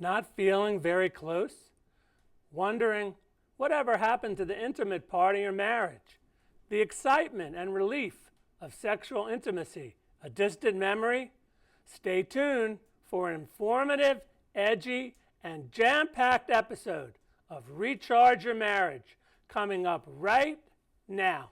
Not feeling very close? Wondering whatever happened to the intimate part of your marriage? The excitement and relief of sexual intimacy, a distant memory? Stay tuned for an informative, edgy, and jam-packed episode of Recharge Your Marriage coming up right now.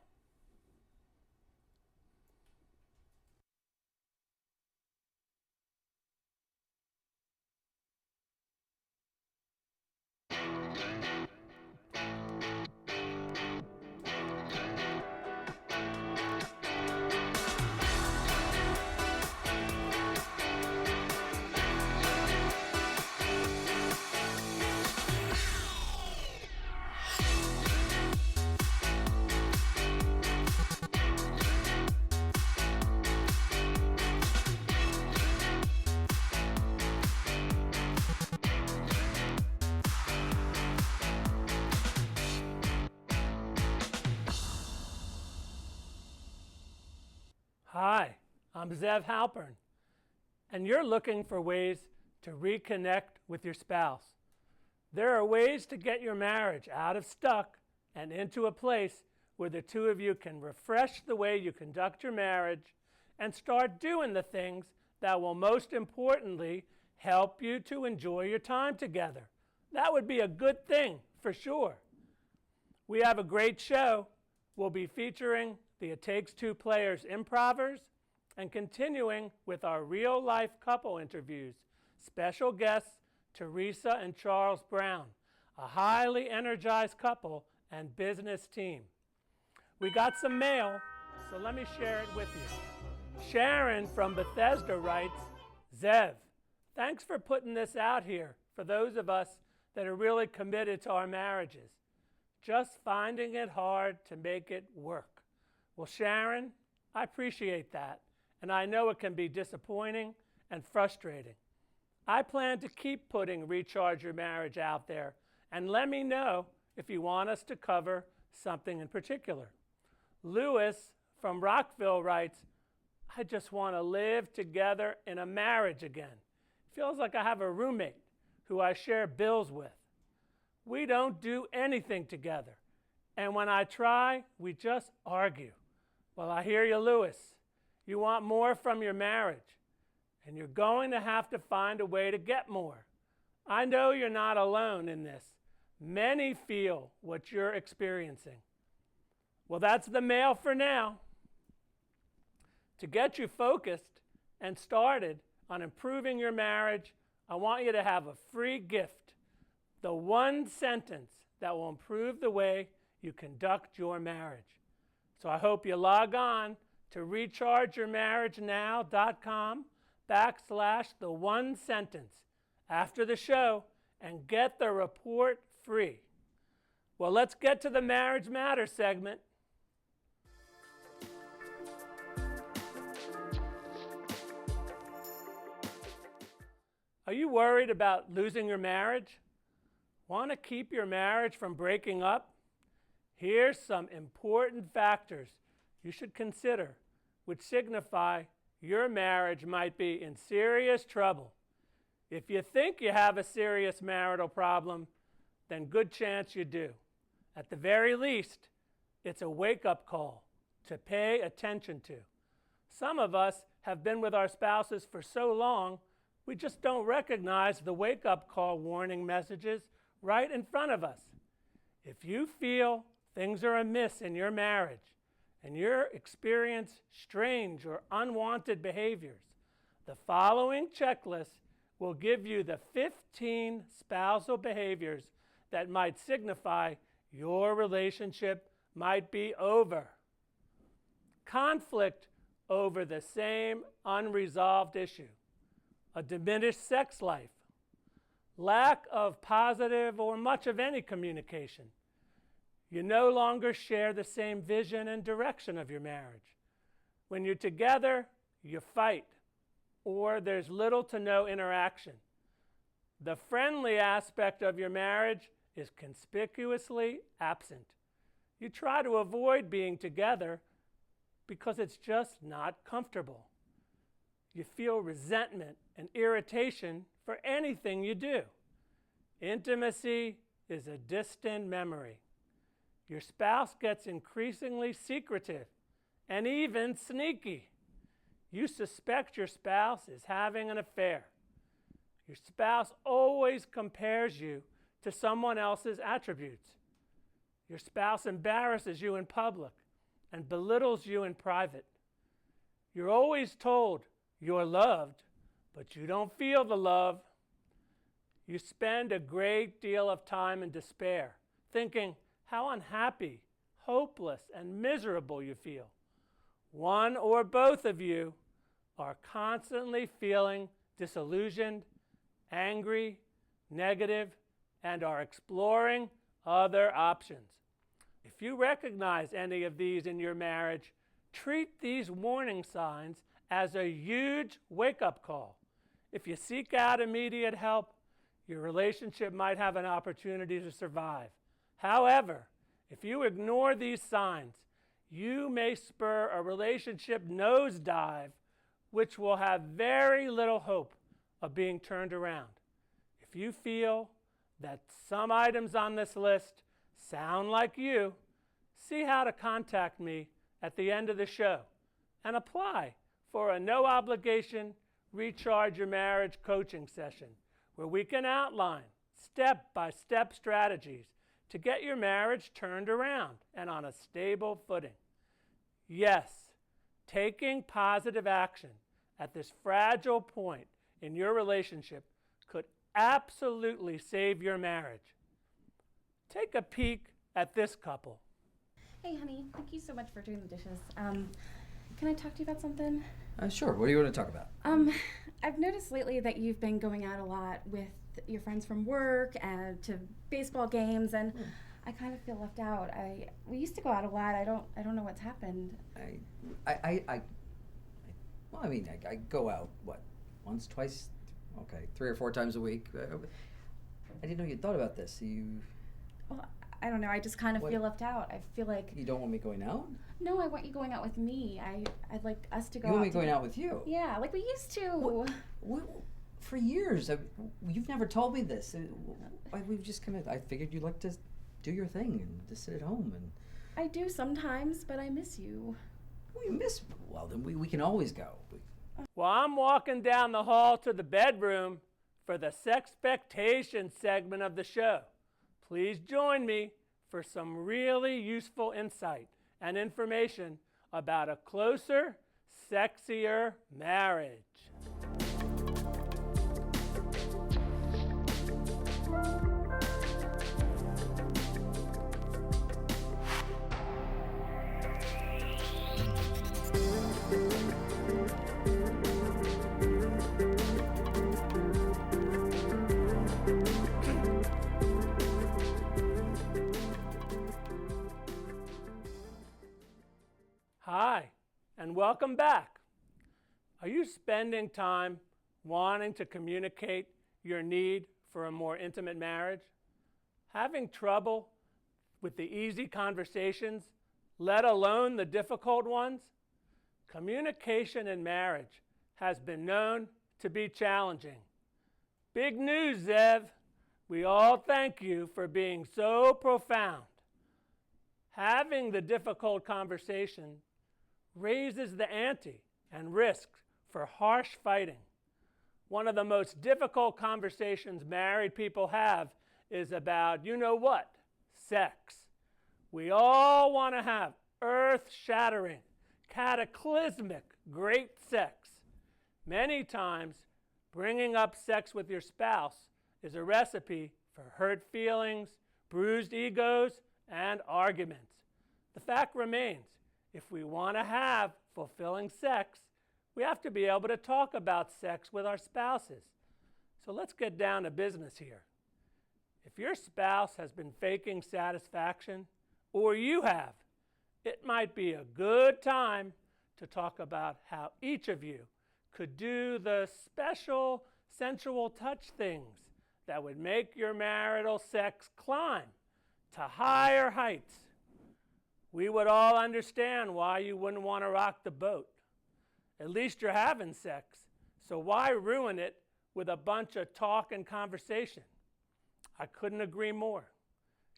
Hi, I'm Zev Halpern, and you're looking for ways to reconnect with your spouse. There are ways to get your marriage out of stuck and into a place where the two of you can refresh the way you conduct your marriage and start doing the things that will most importantly help you to enjoy your time together. That would be a good thing for sure. We have a great show. We'll be featuring the It Takes Two Players Improvers and continuing with our real-life couple interviews, special guests Teresa and Charles Brown, a highly energized couple and business team. We got some mail, so let me share it with you. Sharon from Bethesda writes, Zev, thanks for putting this out here for those of us that are really committed to our marriages. Just finding it hard to make it work. Well, Sharon, I appreciate that, and I know it can be disappointing and frustrating. I plan to keep putting Recharge Your Marriage out there, and let me know if you want us to cover something in particular. Lewis from Rockville writes, I just want to live together in a marriage again. Feels like I have a roommate who I share bills with. We don't do anything together, and when I try, we just argue. Well, I hear you, Lewis. You want more from your marriage, and you're going to have to find a way to get more. I know you're not alone in this. Many feel what you're experiencing. Well, that's the mail for now. To get you focused and started on improving your marriage, I want you to have a free gift, the one sentence that will improve the way you conduct your marriage. So I hope you log on to rechargeyourmarriagenow.com/the one sentence after the show and get the report free. Well, let's get to the Marriage Matters segment. Are you worried about losing your marriage? Want to keep your marriage from breaking up? Here's some important factors you should consider which signify your marriage might be in serious trouble. If you think you have a serious marital problem, then good chance you do. At the very least, it's a wake-up call to pay attention to. Some of us have been with our spouses for so long, we just don't recognize the wake-up call warning messages right in front of us. If you feel things are amiss in your marriage and you experience strange or unwanted behaviors, the following checklist will give you the 15 spousal behaviors that might signify your relationship might be over. Conflict over the same unresolved issue. A diminished sex life. Lack of positive or much of any communication. You no longer share the same vision and direction of your marriage. When you're together, you fight, or there's little to no interaction. The friendly aspect of your marriage is conspicuously absent. You try to avoid being together because it's just not comfortable. You feel resentment and irritation for anything you do. Intimacy is a distant memory. Your spouse gets increasingly secretive and even sneaky. You suspect your spouse is having an affair. Your spouse always compares you to someone else's attributes. Your spouse embarrasses you in public and belittles you in private. You're always told you're loved, but you don't feel the love. You spend a great deal of time in despair, thinking how unhappy, hopeless, and miserable you feel. One or both of you are constantly feeling disillusioned, angry, negative, and are exploring other options. If you recognize any of these in your marriage, treat these warning signs as a huge wake-up call. If you seek out immediate help, your relationship might have an opportunity to survive. However, if you ignore these signs, you may spur a relationship nosedive, which will have very little hope of being turned around. If you feel that some items on this list sound like you, see how to contact me at the end of the show and apply for a no-obligation Recharge Your Marriage coaching session where we can outline step-by-step strategies to get your marriage turned around and on a stable footing. Yes, taking positive action at this fragile point in your relationship could absolutely save your marriage. Take a peek at this couple. Hey, honey, thank you so much for doing the dishes. Can I talk to you about something? Sure. What do you want to talk about? I've noticed lately that you've been going out a lot with your friends from work and to baseball games, and I kind of feel left out. We used to go out a lot. I don't know what's happened. I go out, once, twice, 3 or 4 times a week. I didn't know you thought about this. Well, I don't know. I just kind of feel left out. I feel like... You don't want me going out? No, I want you going out with me. I'd like us to go out. You want me going out with you? Yeah, like we used to. For years, you've never told me this. We've just I figured you'd like to do your thing and just sit at home. And I do sometimes, but I miss you. Well, then we can always go. Well, I'm walking down the hall to the bedroom for the Sexpectation segment of the show. Please join me for some really useful insight and information about a closer, sexier marriage. Hi, and welcome back. Are you spending time wanting to communicate your need for a more intimate marriage? Having trouble with the easy conversations, let alone the difficult ones? Communication in marriage has been known to be challenging. Big news, Zev. We all thank you for being so profound. Having the difficult conversation raises the ante and risk for harsh fighting. One of the most difficult conversations married people have is about, you know what? Sex. We all want to have earth-shattering, cataclysmic, great sex. Many times, bringing up sex with your spouse is a recipe for hurt feelings, bruised egos, and arguments. The fact remains, if we want to have fulfilling sex, we have to be able to talk about sex with our spouses. So let's get down to business here. If your spouse has been faking satisfaction, or you have, it might be a good time to talk about how each of you could do the special sensual touch things that would make your marital sex climb to higher heights. We would all understand why you wouldn't want to rock the boat. At least you're having sex, so why ruin it with a bunch of talk and conversation? I couldn't agree more.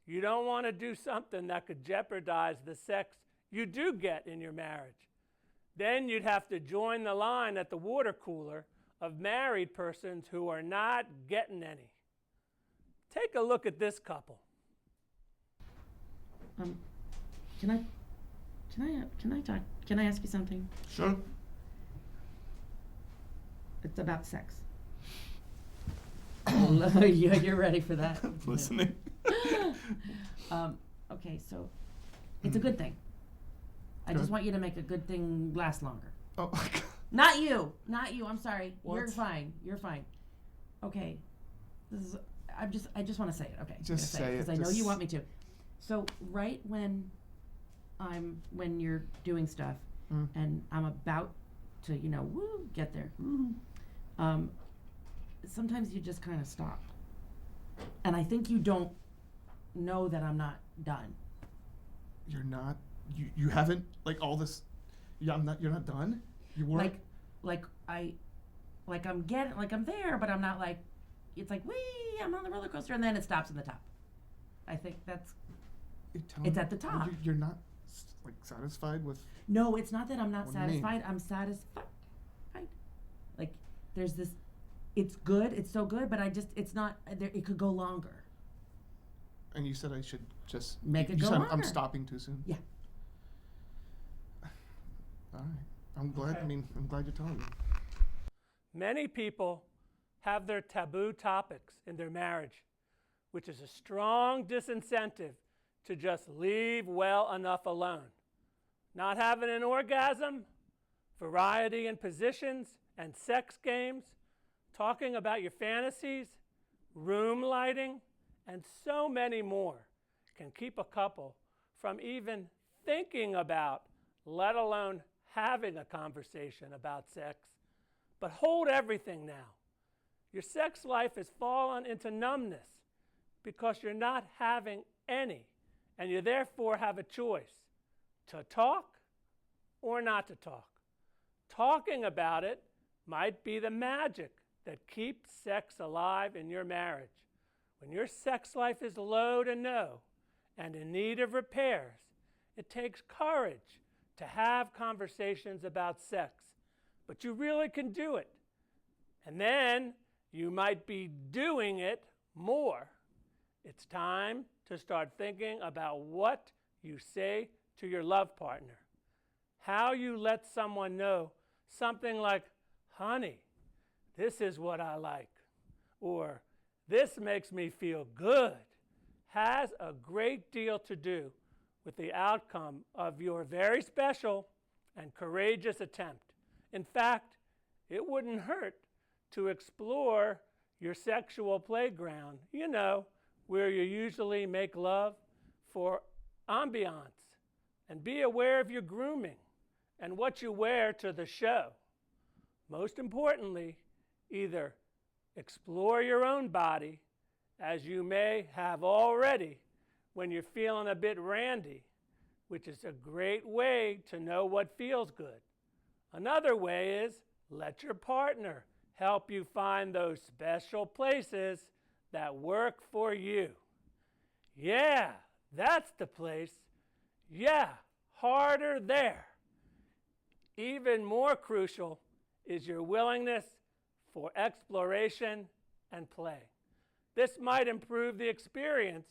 You don't want to do something that could jeopardize the sex you do get in your marriage. Then you'd have to join the line at the water cooler of married persons who are not getting any. Take a look at this couple. Can I talk? Can I ask you something? Sure. It's about sex. You're ready for that. Listening. Okay, so it's a good thing. I just want you to make a good thing last longer. Oh my God. Not you. I'm sorry. What? You're fine. Okay. I just want to say it. Okay. Just say it. because I know you want me to. So right when you're doing stuff and I'm about to, get there. Sometimes you just kind of stop. And I think you don't know that I'm not done. You're not. You haven't all this. Yeah, You're not done. You weren't. I'm there, but I'm not it's like, wee, I'm on the roller coaster, and then it stops at the top. I think it's at the top. You're not satisfied with. No, it's not that I'm not What do you mean? satisfied. I'm satisfied. There's this. It's good. It's so good, but it's not. It could go longer. And you said I should just Make it you go said I'm longer. stopping too soon. Yeah. All right. I'm glad. Okay. I'm glad you're telling me. Many people have their taboo topics in their marriage, which is a strong disincentive to just leave well enough alone. Not having an orgasm, variety in positions and sex games, talking about your fantasies, room lighting, and so many more can keep a couple from even thinking about, let alone having a conversation about sex. But hold everything now. Your sex life has fallen into numbness because you're not having any, and you therefore have a choice to talk or not to talk. Talking about it might be the magic that keeps sex alive in your marriage. When your sex life is low to no and in need of repairs, it takes courage to have conversations about sex, but you really can do it. And then you might be doing it more. It's time to start thinking about what you say to your love partner. How you let someone know something like, honey, this is what I like, or this makes me feel good, has a great deal to do with the outcome of your very special and courageous attempt. In fact, it wouldn't hurt to explore your sexual playground, where you usually make love, for ambiance, and be aware of your grooming and what you wear to the show. Most importantly, either explore your own body, as you may have already when you're feeling a bit randy, which is a great way to know what feels good. Another way is let your partner help you find those special places that work for you. Yeah, that's the place. Yeah, harder there. Even more crucial is your willingness for exploration and play. This might improve the experience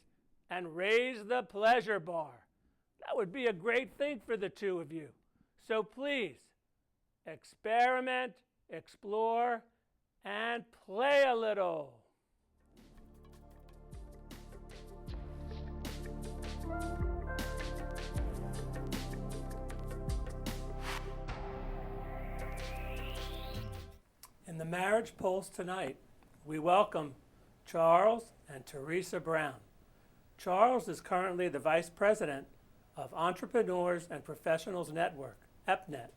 and raise the pleasure bar. That would be a great thing for the two of you. So please, experiment, explore, and play a little. In the Marriage Pulse tonight, we welcome Charles and Teresa Brown. Charles is currently the Vice President of Entrepreneurs and Professionals Network, EPNET.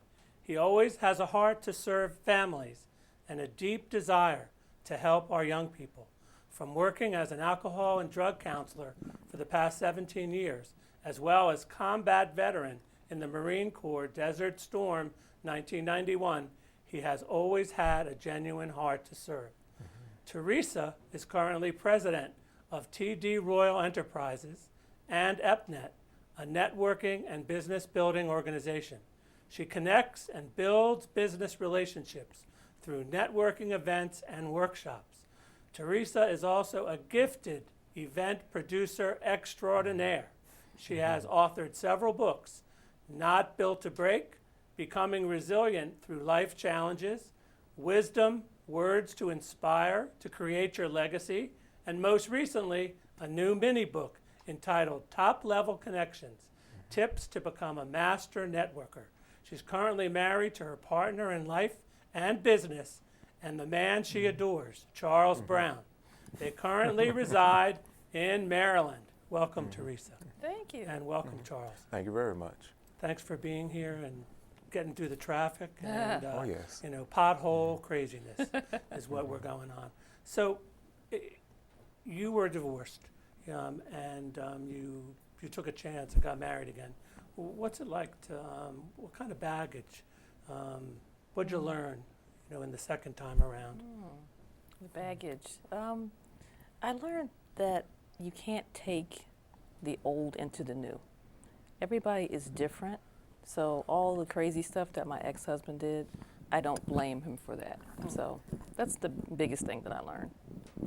He always has a heart to serve families and a deep desire to help our young people. From working as an alcohol and drug counselor for the past 17 years, as well as combat veteran in the Marine Corps Desert Storm 1991, he has always had a genuine heart to serve. Teresa is currently president of TD Royal Enterprises and EPNET, a networking and business building organization. She connects and builds business relationships through networking events and workshops. Teresa is also a gifted event producer extraordinaire. She has authored several books: Not Built to Break, Becoming Resilient Through Life Challenges, Wisdom, Words to Inspire to Create Your Legacy, and most recently, a new mini book entitled Top Level Connections, Tips to Become a Master Networker. She's currently married to her partner in life and business and the man she adores, Charles Brown. They currently reside in Maryland. Welcome, Teresa. Thank you. And welcome, Charles. Thank you very much. Thanks for being here and getting through the traffic and Oh, yes. pothole craziness is what we're going on. So you were divorced and you took a chance and got married again. What's it like to, what kind of baggage, what'd you learn, in the second time around? The baggage. I learned that you can't take the old into the new. Everybody is different, so all the crazy stuff that my ex-husband did, I don't blame him for that. So that's the biggest thing that I learned.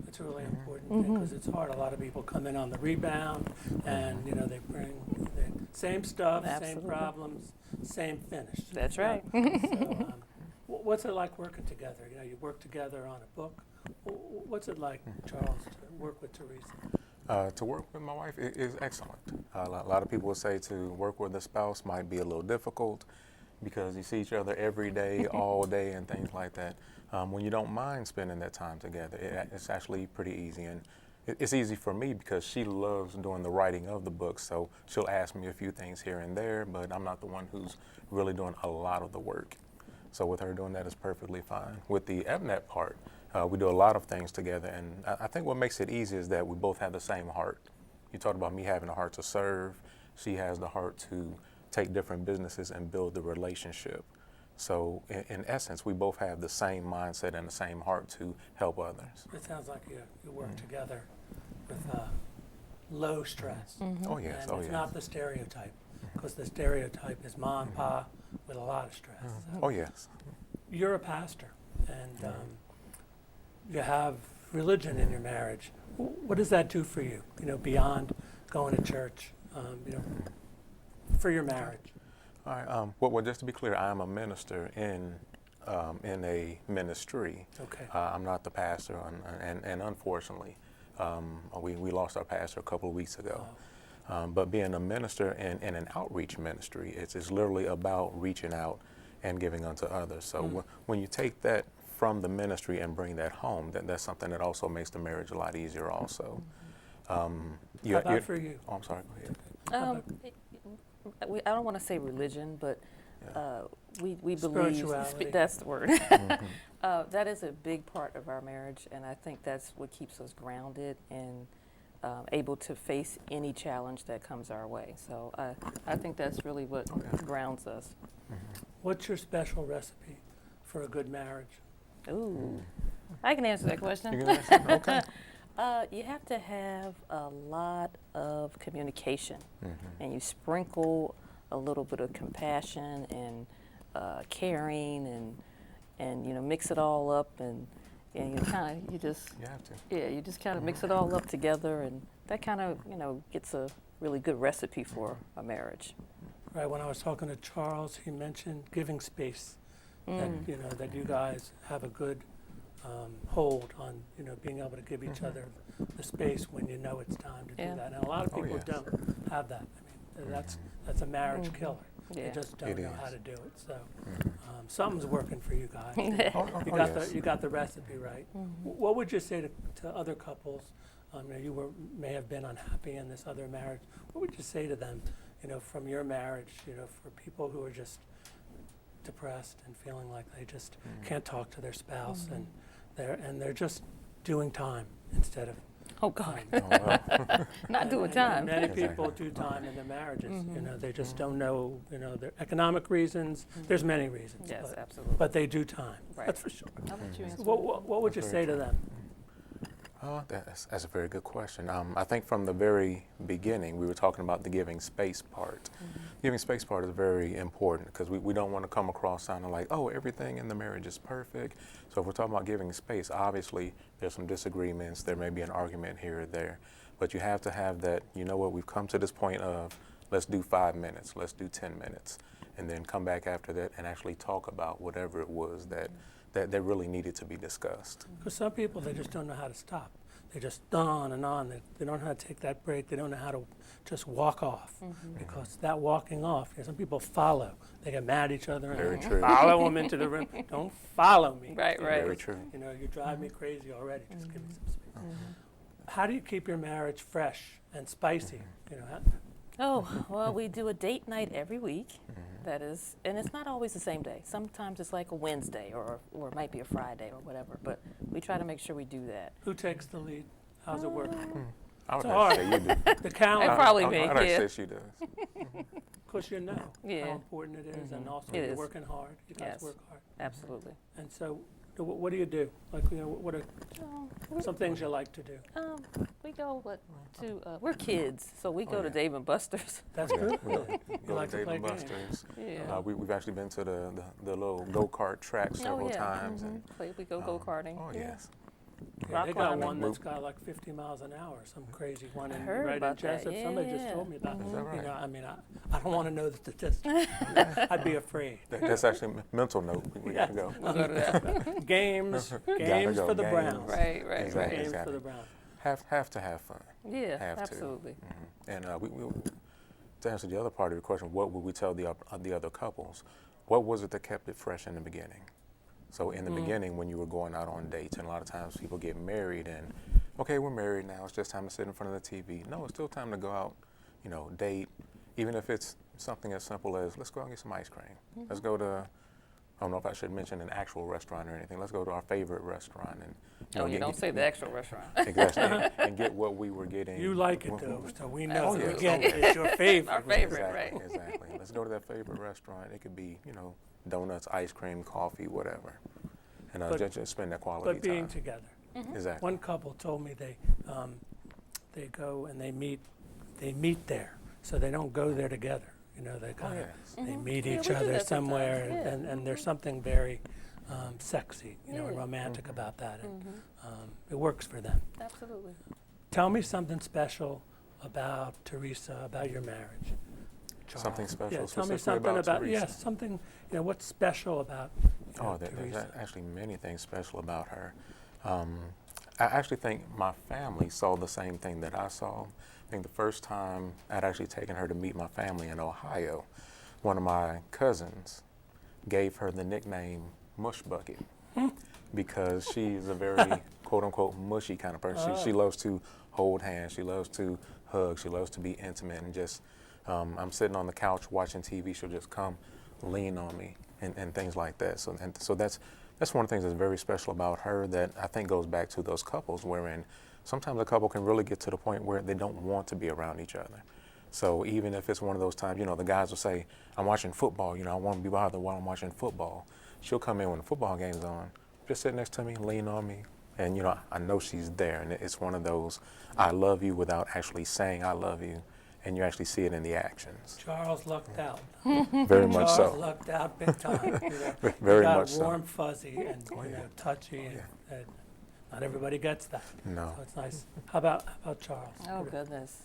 It's a really important thing because it's hard. A lot of people come in on the rebound and, they bring the same stuff, same Absolutely. problems, same finish. That's right. So, what's it like working together? You work together on a book. What's it like, Charles, to work with Teresa? To work with my wife is excellent. A lot of people will say to work with a spouse might be a little difficult because you see each other every day, all day, and things like that. When you don't mind spending that time together, it's actually pretty easy. And it's easy for me because she loves doing the writing of the book, so she'll ask me a few things here and there, but I'm not the one who's really doing a lot of the work. So with her doing that is perfectly fine. With the EPNET part, we do a lot of things together, and I think what makes it easy is that we both have the same heart. You talked about me having a heart to serve. She has the heart to take different businesses and build the relationship. So in essence, we both have the same mindset and the same heart to help others. It sounds like you work together with low stress. Oh yes, And it's not the stereotype, because the stereotype is mom and pa with a lot of stress. So Oh yes. you're a pastor, and you have religion in your marriage. What does that do for you? Beyond going to church, for your marriage. All right. Well, just to be clear, I am a minister in a ministry. Okay. I'm not the pastor, and unfortunately, we lost our pastor a couple of weeks ago. But being a minister in an outreach ministry, it's literally about reaching out and giving unto others. So when you take that from the ministry and bring that home, that's something that also makes the marriage a lot easier also. How about for you? Oh, I'm sorry, go ahead. I don't want to say religion, but we believe Spirituality. that's the word. That is a big part of our marriage, and I think that's what keeps us grounded and able to face any challenge that comes our way. So I think that's really what grounds us. What's your special recipe for a good marriage? Ooh, I can answer that question. You can answer? Okay. You have to have a lot of communication, and you sprinkle a little bit of compassion and caring, and mix it all up, and you just You have to. you just kind of mix it all up together, and that kind of gets a really good recipe for a marriage. Right. When I was talking to Charles, he mentioned giving space. That you guys have a good hold on, being able to give each other the space when it's time to do Yeah. that. And a lot of people yes. don't have that. I mean, that's a marriage killer. Yeah. They just don't It know is. how to do it. So something's working for you guys. Yes. You got the recipe right. What would you say to other couples? May have been unhappy in this other marriage. What would you say to them, from your marriage, for people who are just depressed and feeling like they just can't talk to their spouse and they're just doing time instead of Oh God, Oh, wow. not doing time. Many people do time in their marriages. They just don't know. Their economic reasons. There's many reasons. Yes, but, absolutely. but they do time. Right. That's for sure. How about you answer? What would you That's say very to them? Oh, that's a very good question. I think from the very beginning, we were talking about the giving space part. Giving space part is very important because we don't want to come across sounding like, oh, everything in the marriage is perfect. So if we're talking about giving space, obviously there's some disagreements. There may be an argument here or there. But you have to have that, you know what, we've come to this point of let's do 5 minutes, let's do 10 minutes, and then come back after that and actually talk about whatever it was that really needed to be discussed. Because some people, they just don't know how to stop. They just on and on. They don't know how to take that break. They don't know how to just walk off. Because that walking off, some people follow. They get mad at each other and Very true. follow them into the room. Don't follow me. Right, right. Very true. You know, you drive me crazy already. Just give me some space. How do you keep your marriage fresh and spicy? You know, Oh, well, we do a date night every week. That is, and it's not always the same day. Sometimes it's like a Wednesday or it might be a Friday or whatever, but we try to make sure we do that. who takes the lead? How's it work? I would It's have to say you do. The calendar. Probably me, I'd have to yeah. say she does. Because you know Yeah. how important it is, and also It you're is. working hard. You guys Yes. work hard. Absolutely. And so, what do you do? Like, you know, what are some things you like to do? We go to we're kids, so we go to yeah. Dave and Buster's. That's good. Go You like to Dave play and games. Buster's. Yeah. We've actually been to the little go-kart track several times. And, We go go-karting. oh, yes. Yeah, Rock they got climbing. one that's got like 50 miles an hour, some crazy one I in, heard right in about that. Jessup. Somebody just Yeah. told me about Is it. that You right? know, I mean, I don't want to know the statistics. I'd be afraid. That's actually a mental note. We got to go. We'll go to that. Games go. for the Games. Browns. Right. Exactly. Games for the Browns. Have to have fun. Yeah, Have to. absolutely. And to answer the other part of your question, what would we tell the other couples? What was it that kept it fresh in the beginning? So in the beginning, when you were going out on dates, and a lot of times people get married and, okay, we're married now, it's just time to sit in front of the TV. No, it's still time to go out, you know, date, even if it's something as simple as, let's go out and get some ice cream. Let's go to, I don't know if I should mention an actual restaurant or anything. Let's go to our favorite restaurant and You don't say the actual restaurant. exactly, and get what we were getting. You like it though, so we know. Oh, yes. Again, it's your favorite. Our favorite, Exactly, right? exactly. Let's go to that favorite restaurant. It could be, you know, donuts, ice cream, coffee, whatever, and just spend that quality But being time. together. Exactly. One couple told me they go and they meet there, so they don't go there together. You know, they kind of yes. they meet Yeah, each we do other that sometimes, somewhere, yeah. and there's something very sexy, you know, and Yeah. romantic about that, and it works for them. Absolutely. Tell me something special about Teresa, about your marriage. Charles. Something special Yeah, tell me specifically something about yes, Teresa. something. You know, what's special about There's Teresa? actually many things special about her. I actually think my family saw the same thing that I saw. I think the first time I'd actually taken her to meet my family in Ohio, one of my cousins gave her the nickname Mush Bucket because she's a very quote unquote mushy kind of person. She loves to hold hands, she loves to hug, she loves to be intimate, and just I'm sitting on the couch watching TV, she'll just come lean on me and things like that. So that's one of the things that's very special about her that I think goes back to those couples wherein sometimes a couple can really get to the point where they don't want to be around each other. So even if it's one of those times, you know, the guys will say, I'm watching football, you know, I want to be bothered while I'm watching football. She'll come in when the football game's on, just sit next to me, lean on me, and, you know, I know she's there. And it's one of those, I love you without actually saying I love you, and you actually see it in the actions. Charles lucked out. Very much Charles so. lucked out big time. You know, Very he got much so. warm, fuzzy, and you know, touchy, and not everybody gets that. No. So it's nice. How about Charles? Oh goodness,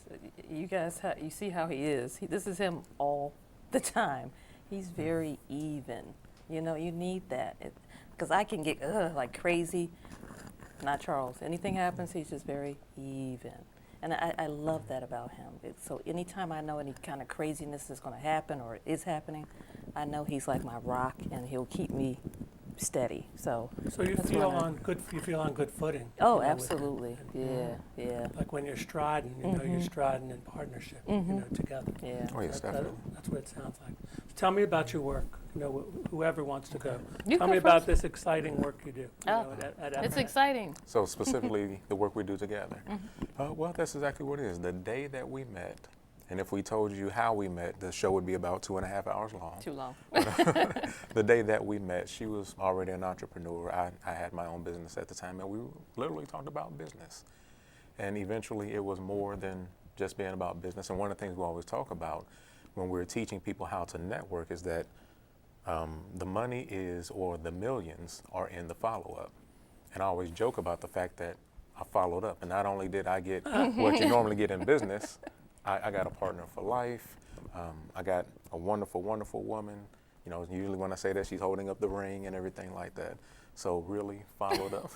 you guys, you see how he is. This is him all the time. He's very even. You know, you need that because I can get like crazy. Not Charles. Anything happens, he's just very even, and I love that about him. So anytime I know any kind of craziness is going to happen or is happening, I know he's like my rock, and he'll keep me steady. So you that's feel why I- on good. You feel on good footing. Oh, you know, with him. absolutely. Yeah. Like when you're striding, you know, you're striding in partnership, you know, together. Yeah. Oh, yes, definitely. That's what it sounds like. Tell me about your work. You know, whoever wants to go. You Tell go me about first. this exciting work you do. You Oh, know, at It's Everett. exciting. So specifically the work we do together. Well, that's exactly what it is. The day that we met And if we told you how we met, the show would be about 2.5 hours long. Too long. The day that we met, she was already an entrepreneur. I had my own business at the time, and we literally talked about business. And eventually it was more than just being about business. And one of the things we always talk about when we're teaching people how to network is that the money is, or the millions are in the follow-up. And I always joke about the fact that I followed up, and not only did I get what you normally get in business, I got a partner for life. I got a wonderful, wonderful woman. You know, usually when I say that, she's holding up the ring and everything like that. So really followed up.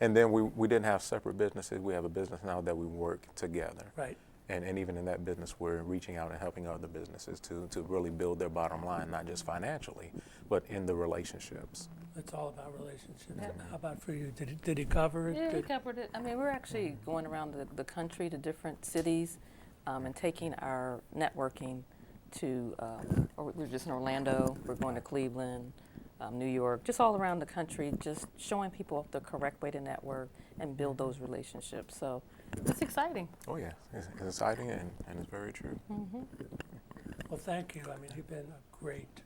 And then we didn't have separate businesses. We have a business now that we work together. Right. And even in that business, we're reaching out and helping other businesses to really build their bottom line, not just financially, but in the relationships. It's all about relationships. How about for you? Did he cover it? Yeah, we covered it. I mean, we're actually going around the country to different cities and taking our networking to, we're just in Orlando, we're going to Cleveland, New York, just all around the country, just showing people the correct way to network and build those relationships. So it's exciting. Oh yeah, it's exciting and it's very true. Mm-hmm. Well, thank you. I mean, you've been a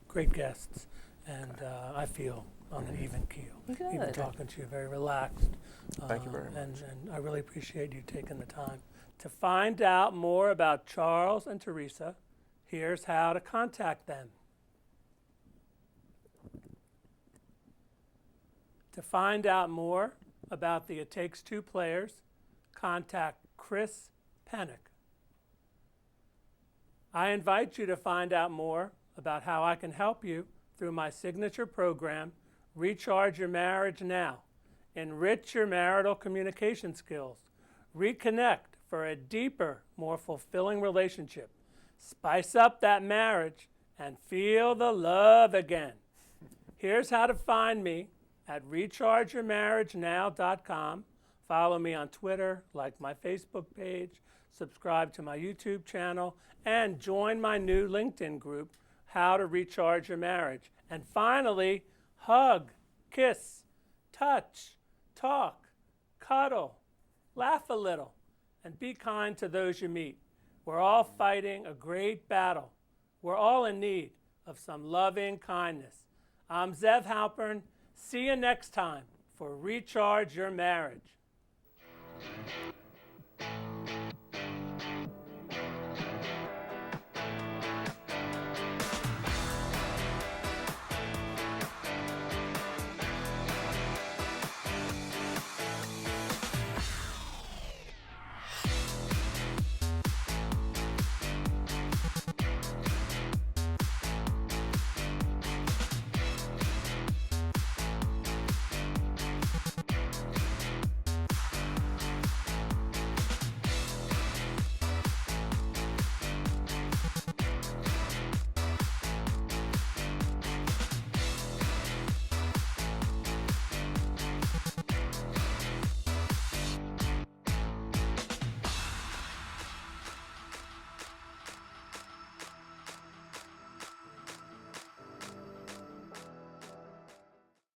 great guests, and I feel on an even keel. Good. Even talking to you, very relaxed. Thank you very much. And I really appreciate you taking the time. To find out more about Charles and Teresa, here's how to contact them. To find out more about the It Takes Two players, contact Chris Pennick. I invite you to find out more about how I can help you through my signature program, Recharge Your Marriage Now. Enrich your marital communication skills. Reconnect for a deeper, more fulfilling relationship. Spice up that marriage and feel the love again. Here's how to find me at rechargeyourmarriagenow.com. Follow me on Twitter, like my Facebook page, subscribe to my YouTube channel, and join my new LinkedIn group, How to Recharge Your Marriage. And finally, hug, kiss, touch, talk, cuddle, laugh a little, and be kind to those you meet. We're all fighting a great battle. We're all in need of some loving kindness. I'm Zev Halpern. See you next time for Recharge Your Marriage.